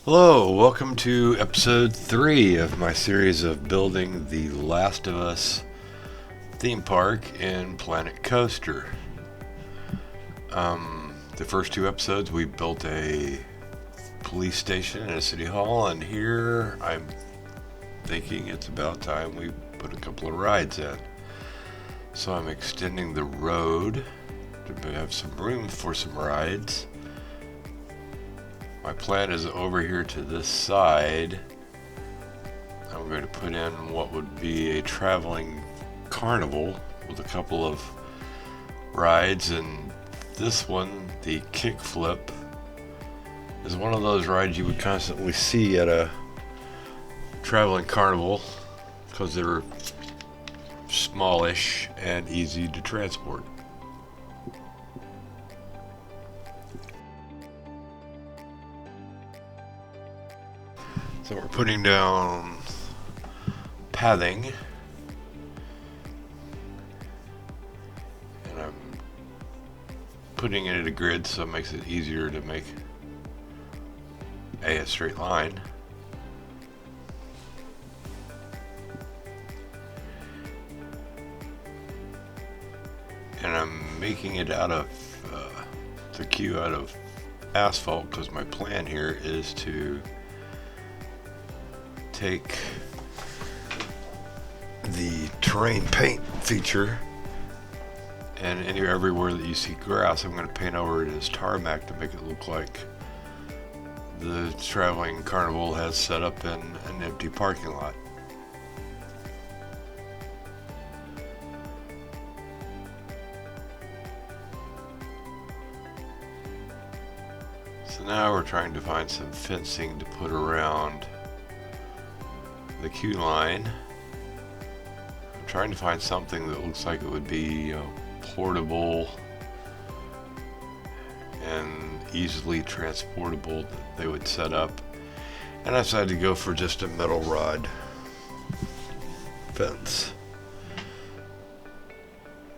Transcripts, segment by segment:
Hello, welcome to episode 3 of my series of building the Last of Us theme park in Planet Coaster. The first 2 episodes we built a police station and a city hall, and here I'm thinking it's about time we put a couple of rides in. So I'm extending the road to have some room for some rides. My plan is over here to this side. I'm going to put in what would be a traveling carnival with a couple of rides, and this one, the kickflip, is one of those rides you would constantly see at a traveling carnival because they're smallish and easy to transport. So we're putting down pathing, and I'm putting it in a grid so it makes it easier to make a straight line. And I'm making it out of the queue out of asphalt because my plan here is to take the terrain paint feature, and everywhere that you see grass, I'm going to paint over it as tarmac to make it look like the traveling carnival has set up in an empty parking lot. So now we're trying to find some fencing to put around the queue line. I'm trying to find something that looks like it would be portable and easily transportable that they would set up. And I decided to go for just a metal rod fence.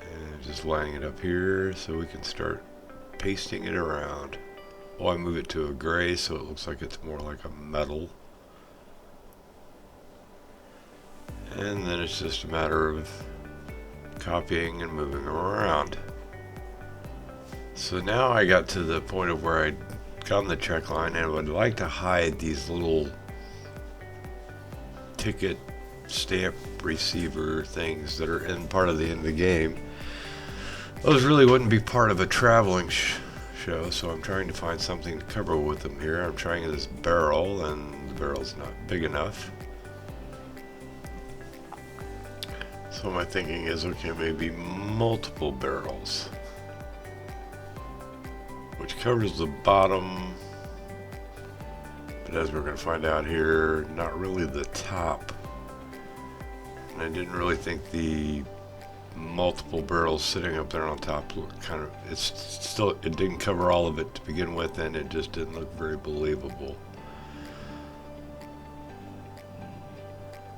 And just lining it up here so we can start pasting it around. Oh, I move it to a gray so it looks like it's more like a metal. And then it's just a matter of copying and moving them around. So now I got to the point of where I'd gotten the check line and would like to hide these little ticket stamp receiver things that are in part of the end of the game. Those really wouldn't be part of a traveling show, so I'm trying to find something to cover with them here. I'm trying this barrel, and the barrel's not big enough. So my thinking is, okay, maybe multiple barrels, which covers the bottom, but as we're going to find out here, not really the top. And I didn't really think the multiple barrels sitting up there on top looked kind of, it didn't cover all of it to begin with, and it just didn't look very believable.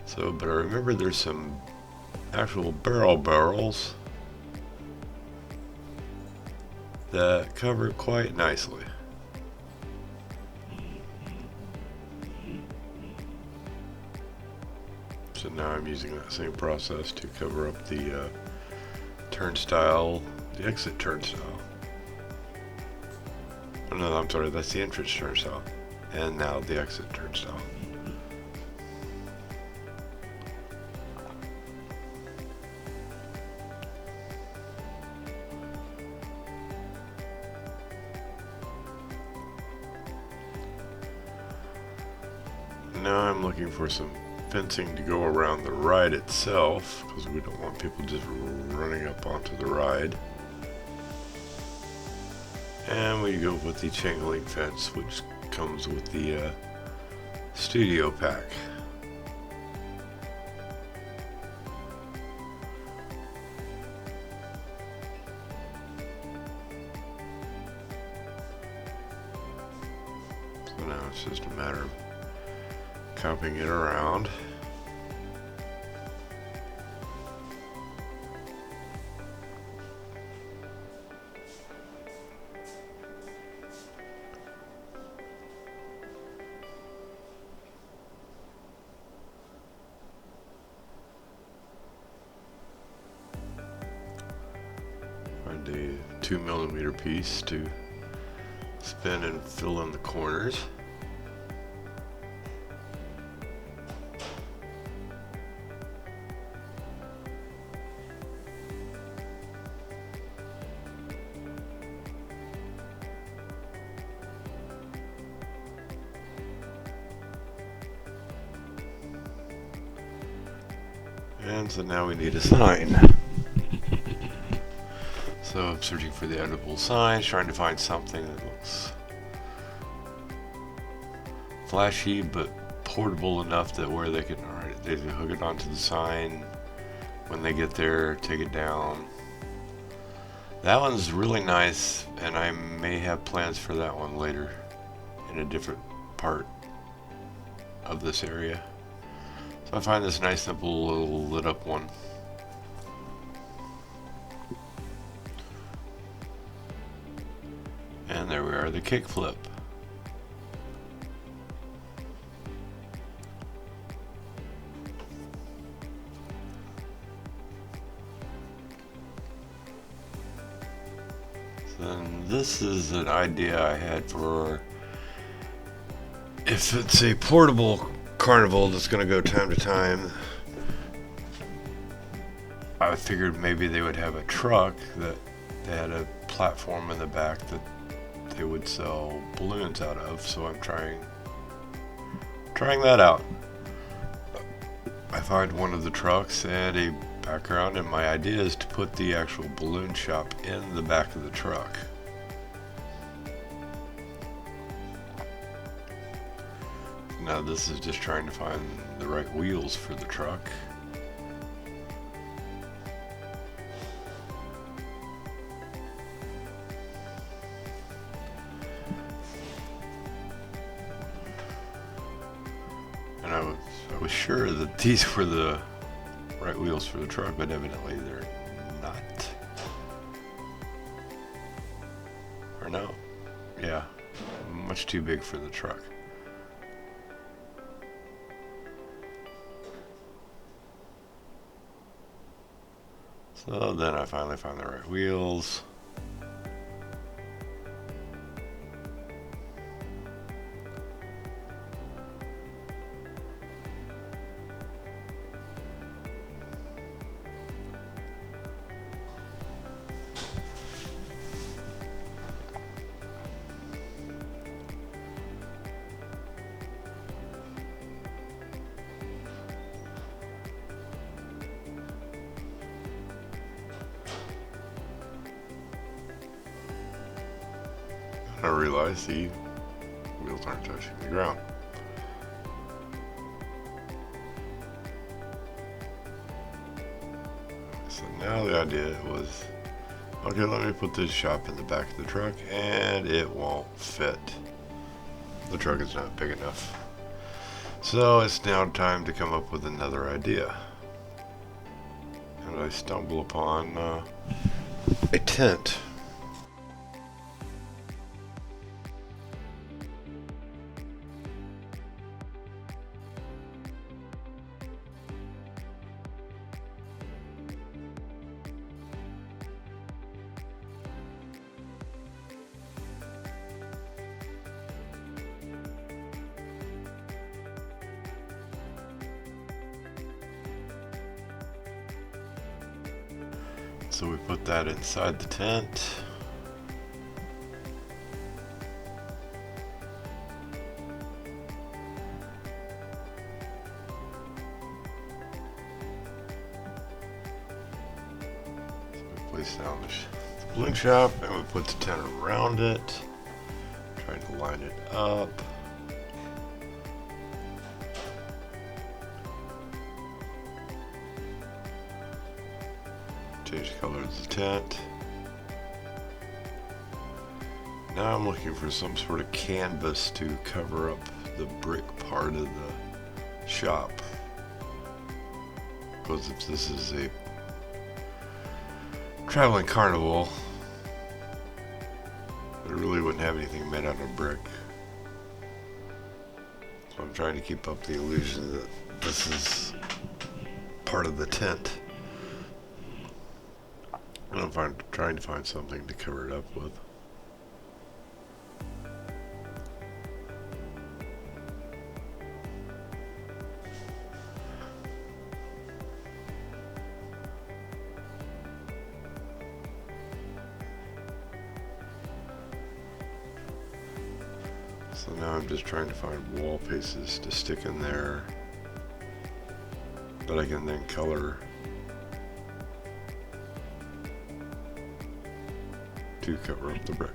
So, but I remember there's some actual barrels that cover it quite nicely. So now I'm using that same process to cover up the turnstile, the exit turnstile. Oh no, I'm sorry, that's the entrance turnstile. And now the exit turnstile. Now I'm looking for some fencing to go around the ride itself, because we don't want people just running up onto the ride. And we go with the chain link fence, which comes with the studio pack. So now it's just a matter of copying it around. 2mm piece to spin and fill in the corners. And so now we need a sign. So I'm searching for the editable signs, trying to find something that looks flashy but portable enough that where they can hook it onto the sign when they get there, take it down. That one's really nice, and I may have plans for that one later in a different part of this area. So I find this nice simple little lit up one. And there we are, the kickflip. Then this is an idea I had for if it's a portable carnival that's going to go time to time. I figured maybe they would have a truck that they had a platform in the back that they would sell balloons out of, so I'm trying that out. I find one of the trucks and a background, and my idea is to put the actual balloon shop in the back of the truck. Now this is just trying to find the right wheels for the truck. And I was sure that these were the right wheels for the truck, but evidently they're not. Or no. Yeah. Much too big for the truck. So then I finally found the right wheels. I realized the wheels aren't touching the ground. So now the idea was, okay, let me put this shop in the back of the truck, and it won't fit. The truck is not big enough. So it's now time to come up with another idea. And I stumble upon a tent. So we put that inside the tent. So we place down the balloon shop, and we put the tent around it, trying to line it up. Change the color of the tent. Now I'm looking for some sort of canvas to cover up the brick part of the shop. Because if this is a traveling carnival, it really wouldn't have anything made out of brick. So I'm trying to keep up the illusion that this is part of the tent. And I'm trying to find something to cover it up with. So now I'm just trying to find wall pieces to stick in there that I can then color to cover up the brick.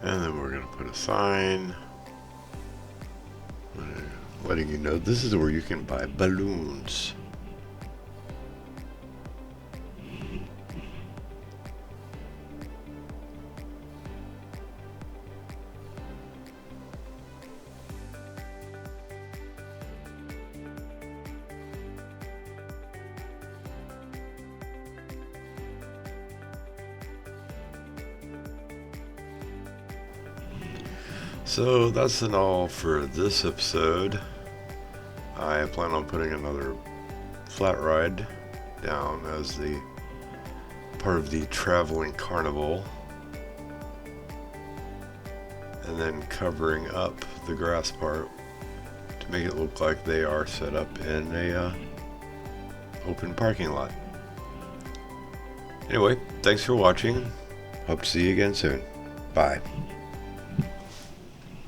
And then we're going to put a sign letting you know this is where you can buy balloons. So that's all for this episode. I plan on putting another flat ride down as the part of the traveling carnival, and then covering up the grass part to make it look like they are set up in a open parking lot. Anyway, thanks for watching. Hope to see you again soon. Bye.